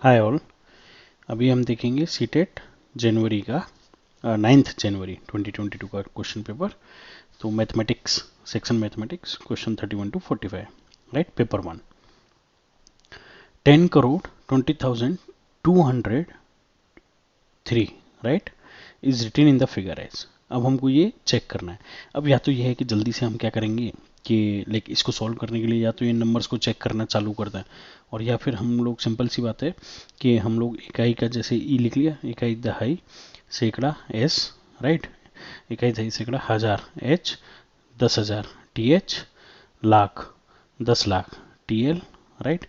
Hi all. अभी हम देखेंगे सीटेट जनवरी का 9 जनवरी 2022 का क्वेश्चन पेपर। तो mathematics section mathematics question 31 to 45, right. Paper 1, 10,20,203, right, is written in the figure as. अब हमको ये चेक करना है। अब या तो ये है कि जल्दी से हम क्या करेंगे कि लाइक इसको सॉल्व करने के लिए या तो इन नंबर्स को चेक करना चालू कर दें, और या फिर हम लोग सिंपल सी बात है कि हम लोग इकाई का जैसे ई लिख लिया, इकाई दहाई सैकड़ा एस, राइट, इकाई दहाई सैकड़ा हजार H, 10,000 T H, lakh 10 lakh T L, right,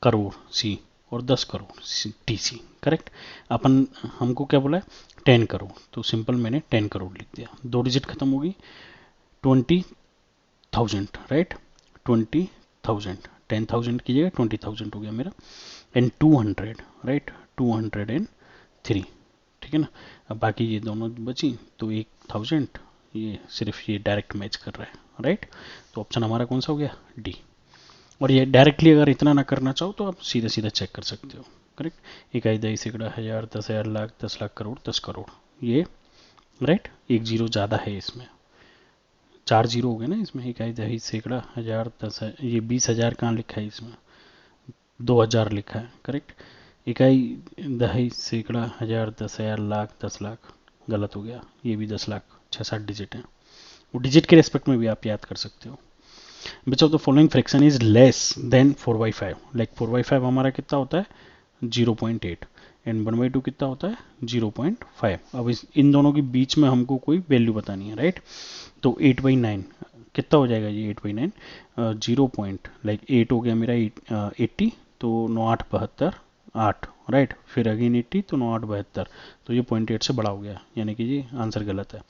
crore C और 10 करोड़ टी सी, करेक्ट। अपन हमको क्या बोला है 10 करोड़, तो सिंपल मैंने 10 करोड़ लिख दिया। दो डिजिट खत्म होगी, 20,000, राइट, 20,000, 10,000 की जगह 20,000 हो गया मेरा, एंड 200, राइट, 203, ठीक है ना। अब बाकी ये दोनों बची तो 1,000, ये सिर्फ ये डायरेक्ट मैच कर रहा है, राइट। तो ऑप्शन हमारा कौन सा हो गया, डी। और ये डायरेक्टली अगर इतना ना करना चाहो तो आप सीधा सीधा चेक कर सकते हो, करेक्ट। इकाई दहाई सैकड़ा हजार 10,000 लाख 10 लाख करोड़ 10 करोड़, ये राइट, एक जीरो ज़्यादा है इसमें, 4 जीरो हो गए ना इसमें। इकाई दहाई सैकड़ा हजार 10, ये 20,000 कहाँ लिखा है इसमें, 2,000 लिखा है, करेक्ट। इकाई दहाई सैकड़ा हजार 10,000 लाख 10 लाख, गलत हो गया, ये भी 10 लाख, 6-7 डिजिट हैं। वो डिजिट के रेस्पेक्ट में भी आप याद कर सकते हो। विच of the following fraction is less than 4/5, like 4/5 हमारा कितना होता है 0.8, एंड 1/2 कितना होता है 0.5। अब इन दोनों के बीच में हमको कोई वैल्यू बतानी है, राइट। तो 8/9 कितना हो जाएगा ये 8/9, 0 पॉइंट लाइक 8 हो गया मेरा 80, तो 9 8 72 8, राइट, फिर अगेन 80 तो 9 8 72, तो ये 0.8 से बड़ा हो गया, यानी कि ये आंसर गलत है।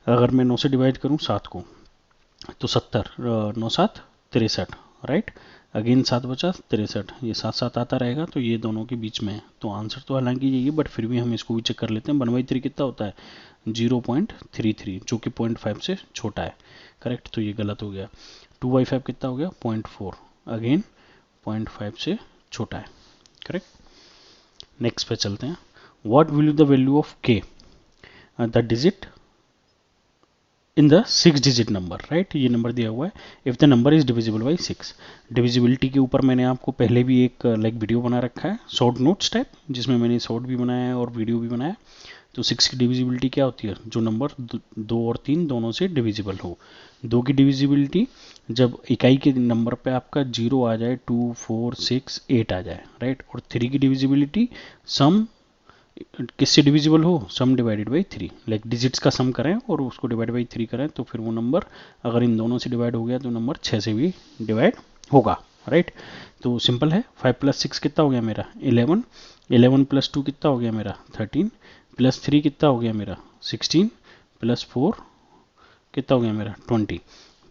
अगर मैं 9 से डिवाइड करूँ 7 को तो 70, 9 7 63, राइट, अगेन 7 बचा 63, ये 7 7 आता रहेगा, तो ये दोनों के बीच में है। तो आंसर तो हालांकि यही है, बट फिर भी हम इसको भी चेक कर लेते हैं। 1/3 कितना होता है 0.33, जो कि 0.5 से छोटा है, करेक्ट, तो ये गलत हो गया। 2/5 कितना हो गया 0.4, अगेन 0.5 से छोटा है, करेक्ट। नेक्स्ट पे चलते हैं। What will the value of K, the digit in the 6 digit number, right, ये नंबर दिया हुआ है। If the number is divisible by 6, divisibility के ऊपर मैंने आपको पहले भी एक लाइक वीडियो बना रखा है, शॉर्ट नोट्स टाइप, जिसमें मैंने शॉर्ट भी बनाया है और वीडियो भी बनाया। तो 6 की डिविजिबिलिटी क्या होती है, जो नंबर 2 और 3 दोनों से डिविजिबल हो। 2 की डिविजिबिलिटी जब इकाई के नंबर पे आपका 0 आ जाए, 2 4 6 8 आ जाए, राइट। और 3 की डिविजिबिलिटी सम किससे डिविजिबल हो, सम डिवाइडेड बाई 3, लाइक डिजिट्स का सम करें और उसको डिवाइड बाई 3 करें, तो फिर वो नंबर अगर इन दोनों से डिवाइड हो गया तो नंबर 6 से भी डिवाइड होगा, राइट। तो सिंपल है, 5 + 6 कितना हो गया मेरा 11, 11 + 2 कितना हो गया मेरा 13, + 3 कितना हो गया मेरा 16, + 4 कितना हो गया मेरा 20।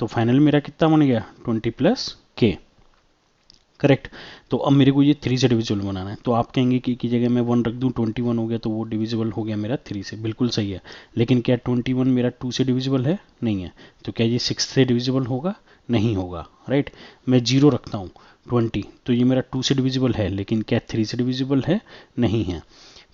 तो फाइनल मेरा कितना बन गया 20 + k, करेक्ट। तो अब मेरे को ये 3 से डिविजिबल बनाना है, तो आप कहेंगे कि की जगह मैं 1 रख दूं, 21 हो गया, तो वो डिविजिबल हो गया मेरा 3 से, बिल्कुल सही है। लेकिन क्या 21 मेरा 2 से डिविजिबल है, नहीं है। तो क्या ये 6 से डिविजिबल होगा, नहीं होगा, राइट। मैं 0 रखता हूँ 20, तो ये मेरा 2 से डिविजिबल है, लेकिन क्या 3 से डिविजिबल है, नहीं है।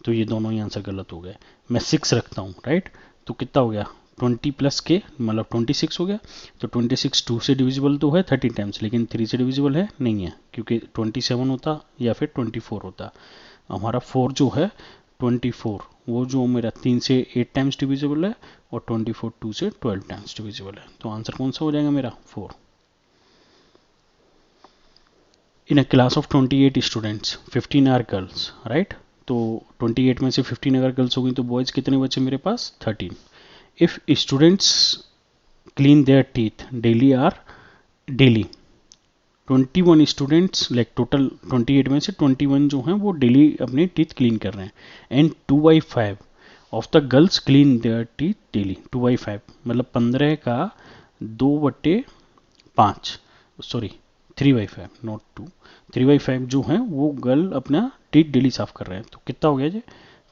तो ये दोनों ही आंसर गलत हो गए। मैं 6 रखता हूँ, राइट, तो कितना हो गया 20 + k मतलब 26 हो गया। तो 26 2 से डिविजिबल तो है 30 टाइम्स, लेकिन 3 से डिविजिबल है, नहीं है, क्योंकि 27 होता या फिर 24 होता। हमारा 4 जो है 24, वो जो मेरा 3 से 8 टाइम्स डिविजिबल है, और 24 2 से 12 टाइम्स डिविजिबल है। तो आंसर कौन सा हो जाएगा मेरा 4। In a class of 28 students 15 are girls, right. तो 28 में से 15 अगर गर्ल्स हो गई तो बॉयज़ कितने बचे मेरे पास 13। If students clean there teeth daily R daily 21 students, like total 28 में से 21 जो हैं वो डेली अपने टीथ क्लीन कर रहे हैं, and 2/5 of the girls clean there teeth daily. 2/5 मतलब 15 का 2/5, सॉरी 3/5 नॉट 2, 3/5 जो है वो गर्ल अपना टीथ डेली साफ कर रहे हैं। तो कितना हो गया जी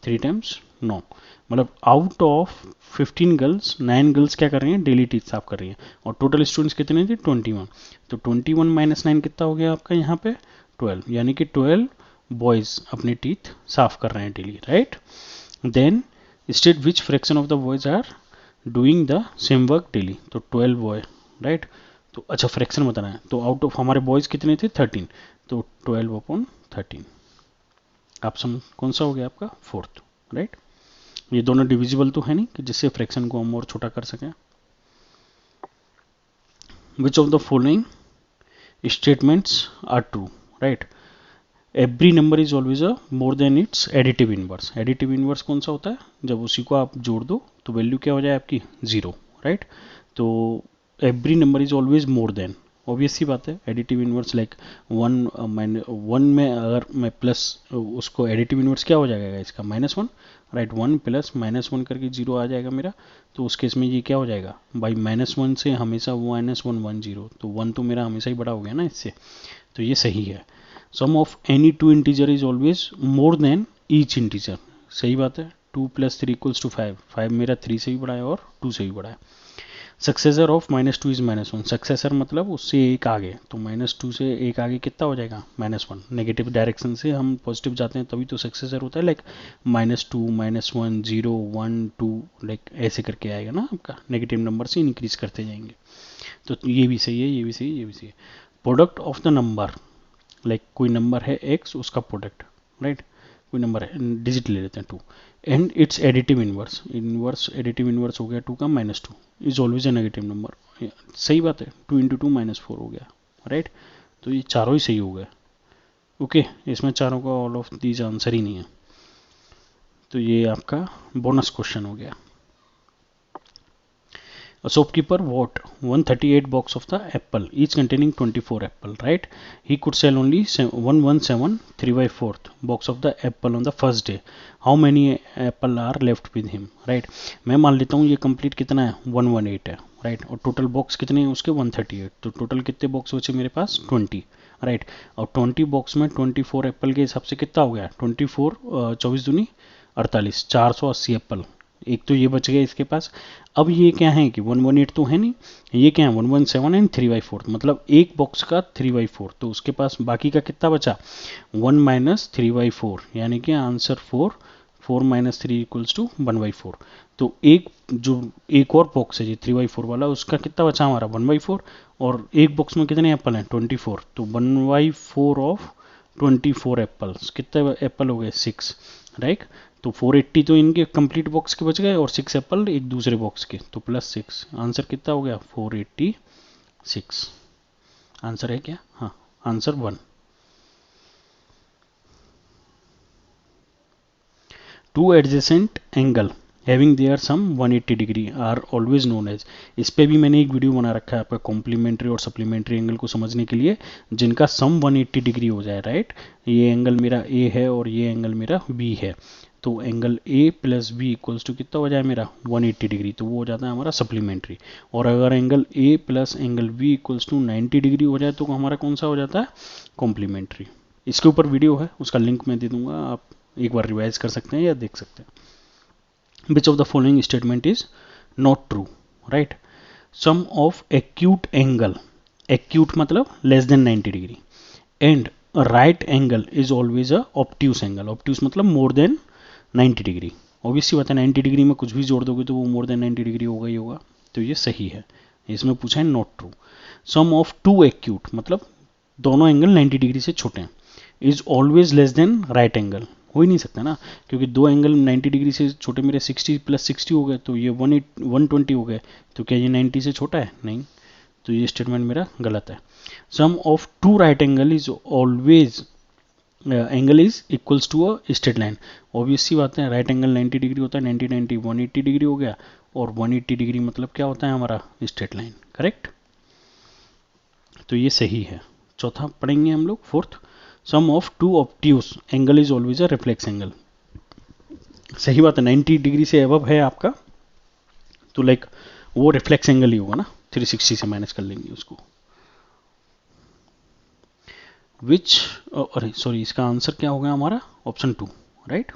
3 टाइम्स 9, मतलब आउट ऑफ 15 गर्ल्स 9 गर्ल्स क्या कर रही हैं डेली टीथ साफ कर रही हैं, और टोटल स्टूडेंट्स कितने थे 21। तो 21 - 9 कितना हो गया आपका यहाँ पे 12, यानी कि 12 बॉयज अपने टीथ साफ कर रहे हैं daily, right. Then state which fraction of the boys are doing the same work daily, तो 12 बॉय, राइट। तो अच्छा फ्रैक्शन बताना है, तो आउट ऑफ हमारे बॉयज कितने थे 13, तो 12/13 ऑप्शन कौन सा हो गया आपका, फोर्थ, राइट। ये दोनों डिविजिबल तो है नहीं कि जिससे फ्रैक्शन को हम और छोटा कर सकें। Which of the following statements are true, right. Every number is always a more than its additive inverse. Additive inverse कौन सा होता है, जब उसी को आप जोड़ दो तो वैल्यू क्या हो जाए आपकी 0, राइट। तो every number is always more than, obvious सी बात है। एडिटिव इनवर्स लाइक 1 में अगर मैं प्लस, उसको एडिटिव इनवर्स क्या हो जाएगा इसका -1, राइट। 1 प्लस -1 करके 0 आ जाएगा मेरा, तो उस केस में ये क्या हो जाएगा, बाई -1 से हमेशा -1 1 0, तो 1 तो मेरा हमेशा ही बड़ा हो गया ना इससे, तो ये सही है। Sum of any two integer is always more than each integer, सही बात है। 2 + 3 = 5, 5 मेरा 3 से भी बड़ा है और 2 से भी बड़ा है। सक्सेसर ऑफ -2 इज -1, सक्सेसर मतलब उससे एक आगे, तो -2 से एक आगे कितना हो जाएगा, -1। नेगेटिव डायरेक्शन से हम पॉजिटिव जाते हैं तभी तो सक्सेसर होता है, लाइक -2 -1 0 1 2, लाइक ऐसे करके आएगा ना आपका, नेगेटिव नंबर से इंक्रीज करते जाएंगे। तो ये भी सही है, ये भी सही है, ये भी सही है। Product of the number, like कोई नंबर है x, उसका प्रोडक्ट, राइट। कोई नंबर है, डिजिट ले लेते हैं 2, and it's additive inverse, inverse additive inverse हो गया 2 का -2, is always a negative number, सही बात है। 2 × 2 -4 हो गया, राइट। तो ये चारों ही सही हो गए, ओके। इसमें चारों का ऑल ऑफ दीज आंसर ही नहीं है, तो ये आपका बोनस क्वेश्चन हो गया। A shopkeeper bought 138 box of the apple, each containing 24 apple, right. He could sell only 117 3/4 box of the apple on the first day. How many apple are left with him, right. मैं मान लेता हूँ ये complete कितना है, 118 है, right. और total box कितने हैं उसके 138, तो टोटल कितने बॉक्स बचे मेरे पास 20, राइट। और 20 बॉक्स में 24 एप्पल के हिसाब से कितना हो गया, 24 24 दूनी 48, 480 एप्पल, एक तो ये बच गया इसके पास। अब ये क्या है कि 118 तो है नहीं, ये क्या है 117 एंड 3/4, मतलब एक बॉक्स का 3/4, तो उसके पास बाकी का कितना बचा 1 - 3/4, यानी कि आंसर 4 4 - 3 = 1/4। तो एक जो एक और बॉक्स है ये 3/4 वाला, उसका कितना बचा हमारा 1/4, और एक बॉक्स में कितने एप्पल हैं 24, तो 1/4 ऑफ 24 एप्पल्स, कितने एप्पल हो गए 6, राइट। तो 480 तो इनके कंप्लीट बॉक्स के बच गए और 6 एप्पल एक दूसरे बॉक्स के, तो +6, आंसर कितना हो गया 486, आंसर है क्या, हाँ answer 1। Two adjacent angle having their sum 180 degree are always known as, इस पे भी मैंने एक वीडियो बना रखा है आपका कॉम्प्लीमेंट्री और सप्लीमेंट्री एंगल को समझने के लिए, जिनका सम 180 डिग्री हो जाए, राइट। ये एंगल मेरा A है और ये एंगल मेरा B है, तो एंगल A + B = कितना हो जाए मेरा 180 डिग्री, तो वो हो जाता है हमारा सप्लीमेंट्री। और अगर angle A + angle B = 90 degree हो जाए तो हमारा कौन सा हो जाता है, कॉम्प्लीमेंट्री। इसके ऊपर वीडियो है, उसका लिंक मैं दे दूंगा, आप एक बार रिवाइज कर सकते हैं या देख सकते हैं। Which of the following statement is not true, right. Sum of acute angle, acute मतलब <90 degree, and right angle is always a obtuse angle, obtuse मतलब मोर देन 90 डिग्री, ऑब्वियसली बात है 90 डिग्री में कुछ भी जोड़ दोगे तो वो मोर देन 90 डिग्री होगा ही होगा, तो ये सही है। इसमें पूछा है not true. Sum of two acute मतलब दोनों एंगल 90 डिग्री से छोटे हैं, is always less than right angle, हो ही नहीं सकता ना, क्योंकि दो एंगल 90 डिग्री से छोटे, मेरे 60 + 60 हो गए, तो ये 120 हो गए, तो क्या ये 90 से छोटा है, नहीं, तो ये स्टेटमेंट मेरा गलत है। Sum of two right angle is always angle is equals to a straight line, obvious सी बात है, राइट एंगल 90 डिग्री होता है, 90 90 180 डिग्री हो गया, और 180 डिग्री मतलब क्या होता है हमारा स्ट्रेट लाइन, करेक्ट, तो ये सही है। चौथा पढ़ेंगे हम लोग, fourth, sum of two obtuse angle is always a reflex angle, सही बात है, 90 डिग्री से अबव है आपका तो लाइक वो रिफ्लेक्स एंगल ही होगा ना, 360 से माइनस कर लेंगे उसको। विच, अरे सॉरी, इसका आंसर क्या हो गया हमारा ऑप्शन 2, राइट,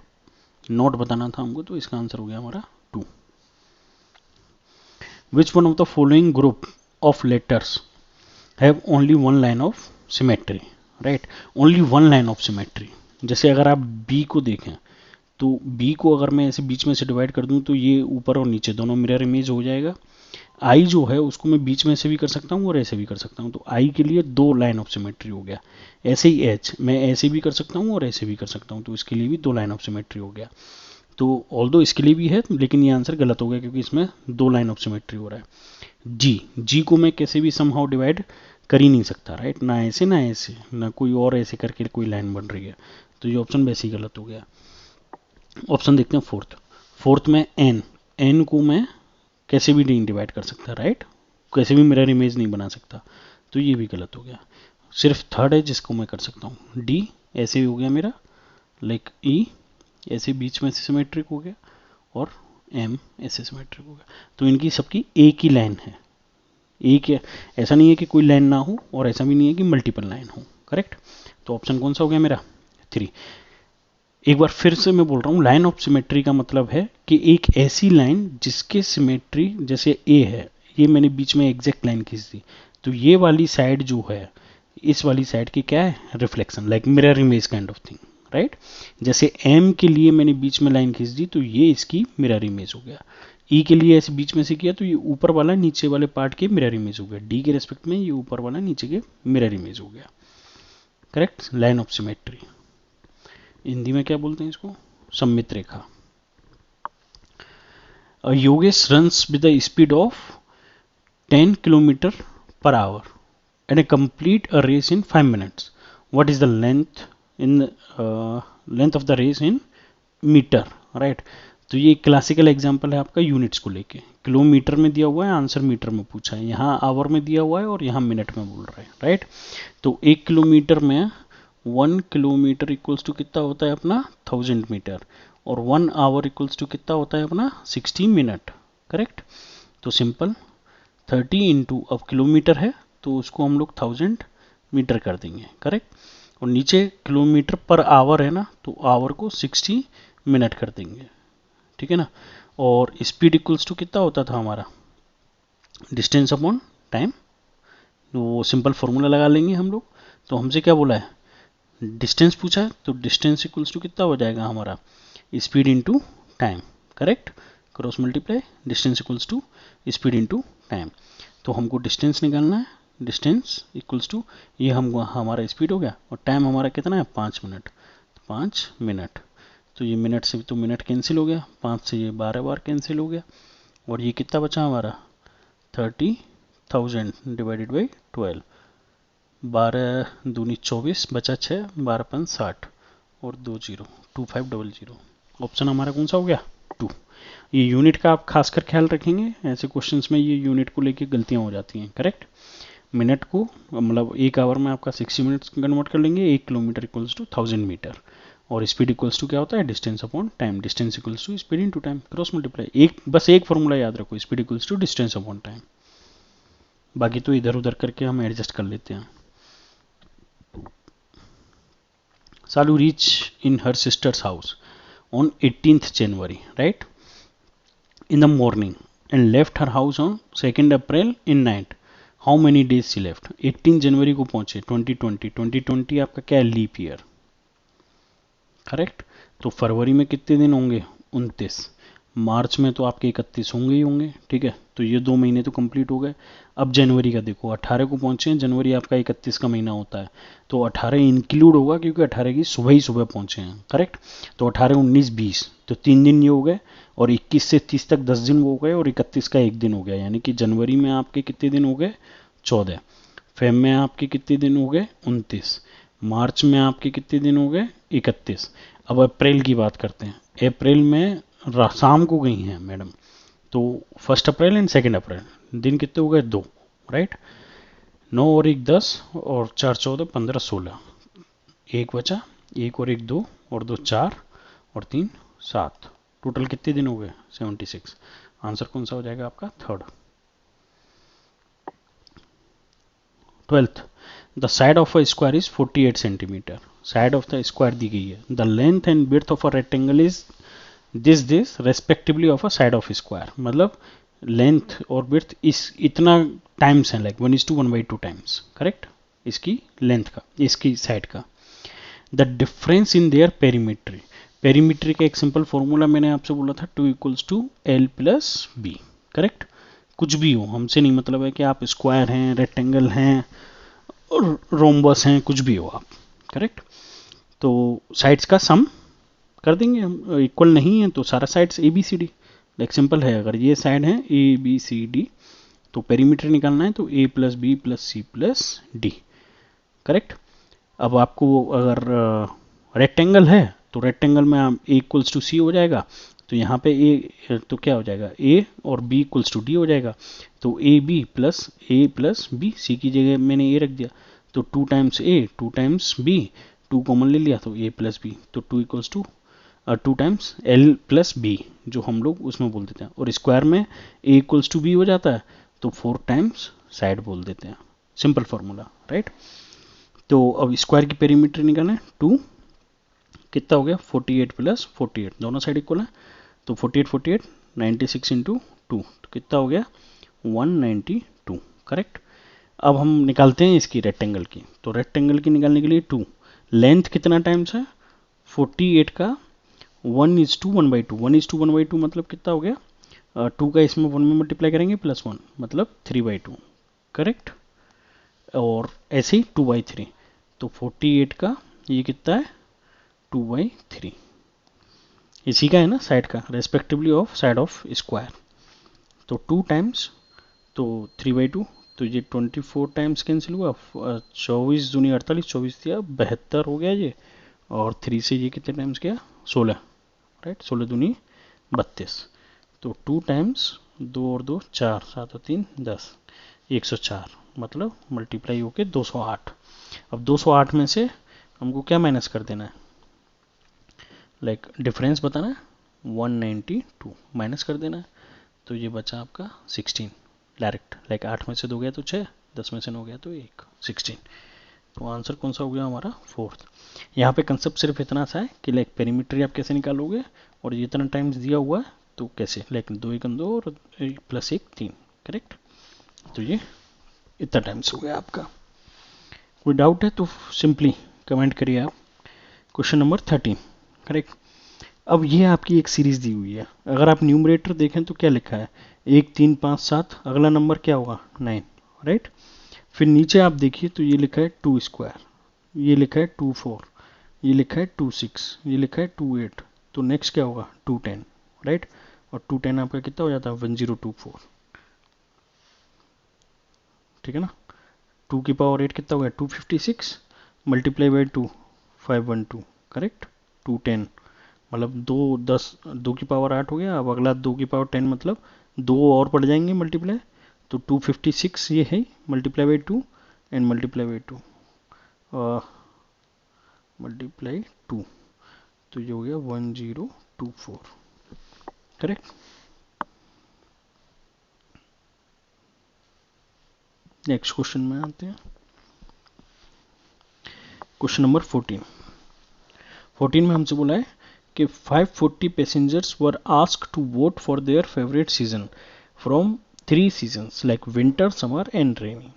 नॉट बताना था हमको, तो इसका आंसर हो गया हमारा 2। Which one of the following group of letters have only one line of symmetry, right, only one line of symmetry, जैसे अगर आप बी को देखें तो बी को अगर मैं ऐसे बीच में से डिवाइड कर दूं तो ये ऊपर और नीचे दोनों मिरर इमेज हो जाएगा। आई जो है उसको मैं बीच में से भी कर सकता हूँ और ऐसे भी कर सकता हूँ, तो आई के लिए दो लाइन ऑफ सिमेट्री हो गया। ऐसे ही एच मैं ऐसे भी कर सकता हूँ और ऐसे भी कर सकता हूँ, तो इसके लिए भी दो लाइन ऑफ सिमेट्री हो गया। तो ऑल्दो इसके लिए भी है, लेकिन ये आंसर गलत हो गया क्योंकि इसमें दो लाइन ऑफ सिमेट्री हो रहा है। जी को मैं कैसे भी समहाउ डिवाइड कर ही नहीं सकता, राइट, ना ऐसे ना ऐसे ना कोई और ऐसे करके कोई लाइन बन रही है, तो ये ऑप्शन वैसे ही गलत हो गया। ऑप्शन देखते हैं फोर्थ में एन को मैं कैसे भी नहीं डिवाइड कर सकता, राइट, कैसे भी मिरर इमेज नहीं बना सकता, तो ये भी गलत हो गया। सिर्फ थर्ड है जिसको मैं कर सकता हूँ, डी ऐसे ही हो गया मेरा, लाइक ई ऐसे बीच में से सिमेट्रिक हो गया और एम ऐसे सिमेट्रिक हो गया। तो इनकी सबकी एक ही लाइन है, एक है, ऐसा नहीं है कि कोई लाइन ना हो और ऐसा भी नहीं है कि मल्टीपल लाइन हो, करेक्ट। तो ऑप्शन कौन सा हो गया मेरा 3। एक बार फिर से मैं बोल रहा हूँ, लाइन ऑफ सिमेट्री का मतलब है कि एक ऐसी लाइन जिसके सिमेट्री जैसे ए है, ये मैंने बीच में एग्जैक्ट लाइन खींच दी, तो ये वाली साइड जो है इस वाली साइड की क्या है, reflection, like mirror image kind of thing, right. जैसे एम के लिए मैंने बीच में लाइन खींच दी तो ये इसकी मिरर इमेज हो गया। ई के लिए ऐसे बीच में से किया तो ये ऊपर वाला नीचे वाले पार्ट के मिरर इमेज हो गया। डी के रेस्पेक्ट में ये ऊपर वाला नीचे के मिरर इमेज हो गया, correct, line of symmetry. Hindi में क्या बोलते हैं इसको, सममित रेखा। Yogesh runs with the speed of 10 km/h and complete a race in 5 minutes. What is the length of the race in metre, right. तो ये क्लासिकल एग्जांपल है आपका यूनिट्स को लेके। किलोमीटर में दिया हुआ है, आंसर मीटर में पूछा है, यहाँ आवर में दिया हुआ है और यहाँ मिनट में बोल रहा है, राइट। तो 1 किलोमीटर में 1 किलोमीटर इक्वल्स टू कितना होता है अपना 1000 मीटर, और 1 आवर इक्वल्स टू कितना होता है अपना 60 मिनट, करेक्ट। तो सिंपल 30 इंटू, अब किलोमीटर है तो उसको हम लोग 1000 मीटर कर देंगे, करेक्ट। और नीचे किलोमीटर पर आवर है ना, तो आवर को 60 मिनट कर देंगे, ठीक है ना। और स्पीड इक्वल्स टू कितना होता था हमारा, डिस्टेंस अपॉन टाइम, वो सिंपल फॉर्मूला लगा लेंगे हम लोग। तो हमसे क्या बोला है, डिस्टेंस पूछा है, तो डिस्टेंस इक्वल्स टू कितना हो जाएगा हमारा, speed into time, correct, cross multiply, distance equals to speed into time. तो हमको डिस्टेंस निकालना है, डिस्टेंस इक्वल्स टू ये हम हमारा स्पीड हो गया और टाइम हमारा कितना है 5 मिनट, 5 मिनट। तो ये मिनट से तो मिनट कैंसिल हो गया, 5 से ये 12 बार कैंसिल हो गया, और ये कितना बचा हमारा 30,000 डिवाइडेड बाई 12, 12 दूनी 24 बचा 6, 12 5 60 और 2 0, 2500। ऑप्शन हमारा कौन सा हो गया 2। ये यूनिट का आप खासकर ख्याल रखेंगे, ऐसे क्वेश्चंस में ये यूनिट को लेके गलतियां हो जाती हैं, करेक्ट। मिनट को मतलब 1 आवर में आपका 60 मिनट्स कन्वर्ट कर लेंगे, 1 किलोमीटर इक्वल्स टू 1000 मीटर, और स्पीड इक्वल्स टू क्या होता है, distance upon time, distance equals to speed into time, cross multiply. बस एक फॉर्मूला याद रखो, speed equals to distance upon time, बाकी तो इधर उधर करके हम एडजस्ट कर लेते हैं। Salu reached in her sister's house on 18th January, right, in the morning, and left her house on 2nd April in night. How many days she left? 18 जनवरी को पहुंचे 2020 आपका क्या है, लीप ईयर, करेक्ट। तो फरवरी में कितने दिन होंगे 29, मार्च में तो आपके 31 होंगे ही होंगे, ठीक है। तो ये 2 महीने तो कंप्लीट हो गए। अब जनवरी का देखो, 18 को पहुंचे हैं, जनवरी आपका 31 का महीना होता है, तो 18 इंक्लूड होगा क्योंकि 18 की सुबह ही सुबह पहुंचे हैं, करेक्ट। तो 18 19 20, तो 3 दिन ये हो गए, और 21 से 30 तक 10 दिन वो हो गए, और 31 का 1 दिन हो गया, यानी कि जनवरी में आपके कितने दिन हो गए 14, फेब में आपके कितने दिन हो गए 29, मार्च में आपके कितने दिन हो गए 31। अब अप्रैल की बात करते हैं, अप्रैल में शाम को गई हैं मैडम, तो 1 अप्रैल एंड 2 अप्रैल, दिन कितने हो गए 2, राइट। 9 और 1 10 और 4 14 15 16, 1 बचा, 1 और 1 2 और 2 4 और 3 7, टोटल कितने दिन हो गए 76। आंसर कौन सा हो जाएगा आपका third. 12th, the side of a square is 48 centimetre, side of the square दी गई है, the length and width of a rectangle is this respectively of a side of square, मतलब लेंथ और विड्थ इस इतना टाइम्स है, like 1:1/2 times, correct, इसकी length का, इसकी साइड का। The difference in their perimeter. Perimeter का एक सिंपल फॉर्मूला मैंने आपसे बोला था, 2 equals to l plus b. Correct, कुछ भी हो, हमसे नहीं मतलब है कि आप स्क्वायर हैं, रेक्टेंगल हैं, रोम्बस हैं, कुछ भी हो आप। करेक्ट, तो साइड्स का सम कर देंगे हम, इक्वल नहीं है तो सारा sides A B C D. Like simple है, अगर ये साइड है ए बी सी डी तो पेरीमीटर निकालना है तो ए plus B plus C plus D. Correct, अब आपको अगर रेक्टेंगल है तो रेक्टेंगल में आप ए इक्वल्स टू सी हो जाएगा, तो यहाँ पे ए तो क्या हो जाएगा, ए और बी इक्वल्स टू डी हो जाएगा। तो ए प्लस बी, सी की जगह मैंने ए रख दिया, तो 2 times a 2 times b, 2 common ले लिया तो ए प्लस बी, तो 2 equals to 2 times l plus b, जो हम लोग उसमें बोल देते हैं। और स्क्वायर में ए इक्वल्स टू बी हो जाता है तो 4 टाइम्स साइड बोल देते हैं। Simple formula, right. तो अब स्क्वायर की पेरीमीटर निकालना है, 2 कितना हो गया, 48 प्लस 48, दोनों साइड इक्वल है, तो 48 96 इंटू 2 तो कितना हो गया, 192। करेक्ट, अब हम निकालते हैं इसकी रेक्टेंगल की, तो रेक्टेंगल की निकालने के लिए 2, लेंथ कितना टाइम्स है, 48 का 1:1/2, 1:1/2 मतलब कितना हो गया, 2 का इसमें 1 में मल्टीप्लाई करेंगे प्लस 1 मतलब 3/2। करेक्ट, और ऐसे ही 2/3, तो 48 का ये कितना है, 2/3, इसी का है ना साइड का, respectively of side of square. तो 2 टाइम्स तो 3/2, तो ये 24 टाइम्स कैंसिल हुआ, 24 दूनी 48, 24 दिया 72 हो गया ये, और 3 से ये कितने टाइम्स गया, 16, राइट, 16 दूनी 32, तो 2 टाइम्स 2 और 2 4, 7 और 3 10, 104, मतलब मल्टीप्लाई होके 208। अब 208 में से हमको क्या माइनस कर देना है, लाइक डिफरेंस बताना है, 192 माइनस कर देना है, तो ये बचा आपका 16 डायरेक्ट, लाइक 8 में से 2 गया तो 6, 10 में से 9 गया तो 1, 16। तो आंसर कौन सा हो गया हमारा, 4th। यहाँ पे कंसेप्ट सिर्फ इतना सा है कि लाइक पेरीमीटर आप कैसे निकालोगे, और ये इतना टाइम्स दिया हुआ है तो कैसे, लाइक 2 1 2 और प्लस 1 3। करेक्ट, तो ये इतना टाइम्स हो गया आपका। कोई डाउट है तो सिंपली कमेंट करिए आप। Question number 13। करेक्ट, अब ये आपकी एक सीरीज दी हुई है, अगर आप न्यूमरेटर देखें तो क्या लिखा है, 1 3 5 7, अगला नंबर क्या होगा 9, राइट। फिर नीचे आप देखिए तो ये लिखा है 2 स्क्वायर, ये लिखा है 2 4, ये लिखा है 2 6, ये लिखा है 2 8, तो नेक्स्ट क्या होगा 2 10, राइट। और 2 10 आपका कितना हो जाता है 1024, ठीक है ना। 2 की पावर 8 कितना हो गया 256, मल्टीप्लाई बाई 2 512, करेक्ट। 2 10 मतलब 2 10, 2 की पावर 8 हो गया, अब अगला 2 की पावर 10 मतलब 2 और पड़ जाएंगे मल्टीप्लाई, तो 256 ये है, multiply by 2 and multiply by 2 multiply 2, तो ये हो गया 1024, करेक्ट। नेक्स्ट क्वेश्चन में आते हैं, क्वेश्चन नंबर 14 में हमसे बोला है कि 540 passengers were asked to vote for their favourite season from 3 seasons like winter summer and rainy.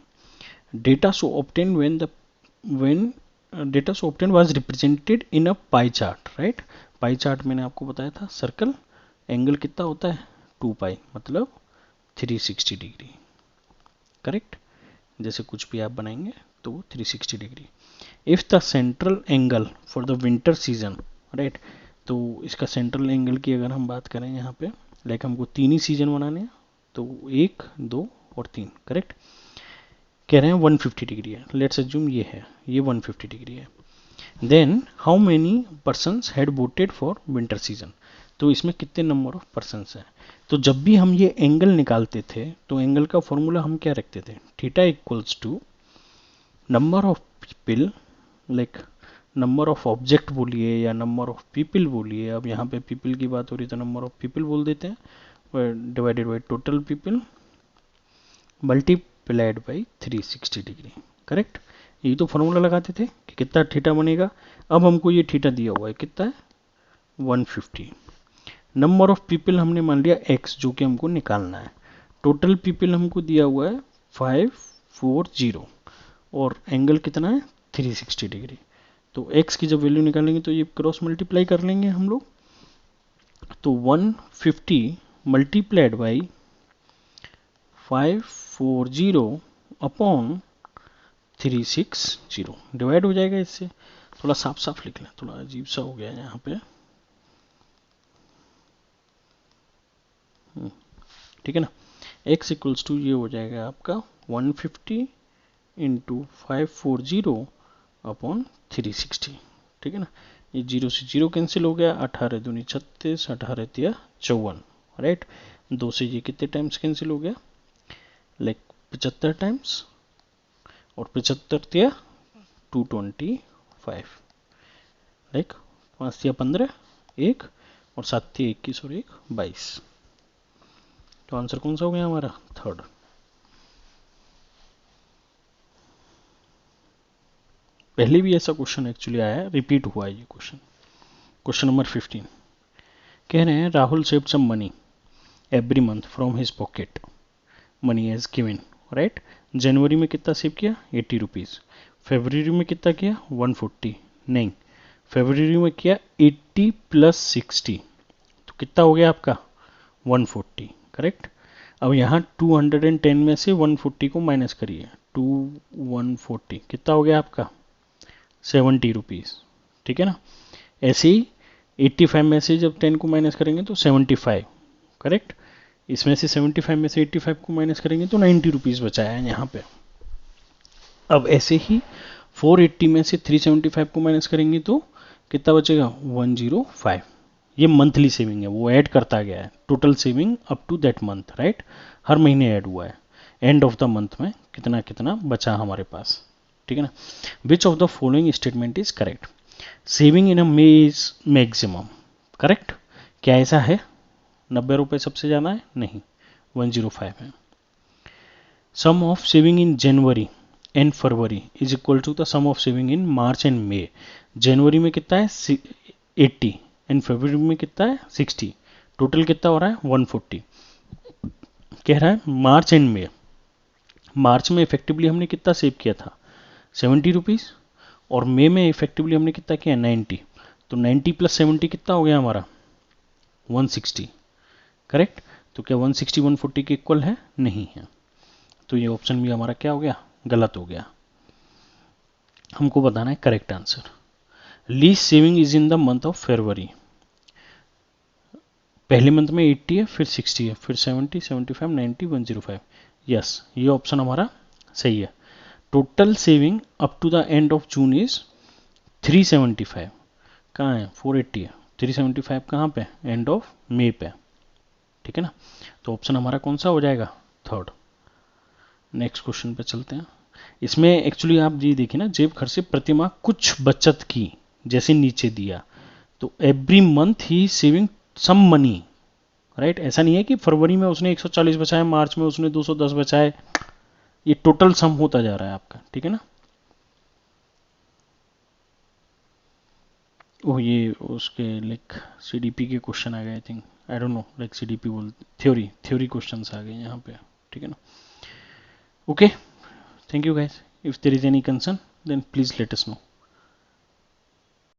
Data so obtain when data so obtained was represented in a pie chart, right। Pie chart मैंने आपको बताया था, circle angle कितना होता है 2 पाई मतलब 360 degree, correct. जैसे कुछ भी आप बनाएंगे तो वो 360 degree. If the central angle for the winter season, right, तो इसका सेंट्रल एंगल की अगर हम बात करें यहाँ पे, लाइक हमको 3 ही सीजन बनाने हैं, तो 1 2 और 3, करेक्ट। कह रहे हैं 150 डिग्री है, लेट्स अज्यूम ये है, ये 150 डिग्री है। Then how many persons had voted for winter season, तो इसमें कितने नंबर ऑफ पर्सन्स हैं। तो जब भी हम ये एंगल निकालते थे तो एंगल का फॉर्मूला हम क्या रखते थे, theta equals to number of people, like number of object बोलिए या नंबर ऑफ पीपल बोलिए, अब यहाँ पे पीपल की बात हो रही तो नंबर ऑफ पीपल बोल देते हैं, divided by total people multiplied by 360 degree, correct. ये तो फॉर्मूला लगाते थे कि कितना थीटा बनेगा। अब हमको ये थीटा दिया हुआ है, कितना है 150। नंबर ऑफ पीपल हमने मान लिया x, जो कि हमको निकालना है। टोटल पीपल हमको दिया हुआ है 540, और एंगल कितना है 360 डिग्री। तो x की जब वैल्यू निकालेंगे तो ये क्रॉस मल्टीप्लाई कर लेंगे हम लोग, तो 150 मल्टीप्लाइड बाई 540 अपॉन 360 डिवाइड हो जाएगा इससे। थोड़ा साफ साफ लिख लें, थोड़ा अजीब सा हो गया है यहाँ पे, ठीक है ना। x इक्वल्स टू ये हो जाएगा आपका 150 इंटू 540 अपॉन 360, ठीक है ना। ये 0 से 0 कैंसिल हो गया, 18 दूनी 36, 18 तिया 54, राइट। 2 से ये कितने टाइम्स कैंसिल हो गया, लाइक 75 टाइम्स, और 75 तिया 225, लाइक 5 तिया 15, 1 और 7 तिया 21 और 1 22। तो आंसर कौन सा हो गया हमारा, थर्ड। पहले भी ऐसा क्वेश्चन एक्चुअली आया है, रिपीट हुआ है ये क्वेश्चन। क्वेश्चन नंबर 15 कह रहे हैं Rahul saved some money every month from his pocket, money as given, right. जनवरी में कितना सेव किया, 80 रुपीज़। फरवरी में कितना किया, 140, नहीं, फरवरी में किया 80 प्लस 60, तो कितना हो गया आपका 140, करेक्ट। अब यहाँ 210 में से 140 को माइनस करिए, 140 कितना हो गया आपका 70 रुपीज़, ठीक है ना। ऐसे ही 85 में से जब 10 को माइनस करेंगे तो 75, करेक्ट। इसमें से 75 में से 85 को माइनस करेंगे तो 90 रुपीज़ बचाया है यहाँ पे। अब ऐसे ही 480 में से 375 को माइनस करेंगे तो कितना बचेगा 105। ये मंथली सेविंग है, वो ऐड करता गया है, total saving up to that month, right. हर महीने ऐड हुआ है, एंड ऑफ द मंथ में कितना कितना बचा हमारे पास, ठीक है ना। विच of the following statement is correct, saving in a may is maximum, correct. क्या ऐसा है, 90 रुपये सबसे ज़्यादा है, नहीं, 105 है। Sum of saving in January and February is equal to the sum of saving in March and May. जनवरी में कितना है 80 एंड फरवरी में कितना है 60, टोटल कितना हो रहा है 140। कह रहा है मार्च एंड मे, मार्च में इफेक्टिवली हमने कितना सेव किया था 70 रुपीज़, और मे में इफेक्टिवली हमने कितना किया 90, तो 90 प्लस 70 कितना हो गया हमारा 160, करेक्ट। तो क्या 160 140 के इक्वल है, नहीं है, तो ये ऑप्शन भी हमारा क्या हो गया, गलत हो गया। हमको बताना है correct answer. Least saving is in the month of February, पहले मंथ में 80 है, फिर 60 है, फिर 70, 75, 90, 105, यस, ये ऑप्शन हमारा सही है। Total saving up to the end of June is 375, कहाँ है 480 है, 375 कहाँ पे, एंड ऑफ मे पे, ठीक है ना। तो ऑप्शन हमारा कौन सा हो जाएगा, थर्ड। नेक्स्ट क्वेश्चन पे चलते हैं। इसमें एक्चुअली आप ये देखिए ना, जेब खर्च से प्रतिमाह कुछ बचत की, जैसे नीचे दिया, तो एवरी मंथ ही सेविंग सम मनी, राइट। ऐसा नहीं है कि फरवरी में उसने 140 बचाए, मार्च में उसने 210 बचाए, ये टोटल सम होता जा रहा है आपका, ठीक है ना। ओह, ये उसके लाइक सीडीपी के क्वेश्चन आ गए, I think, I don't know, like CDP बोल, थ्योरी क्वेश्चंस आ गए यहाँ पे, ठीक है ना। Okay, thank you guys, if there is any concern then please let us no.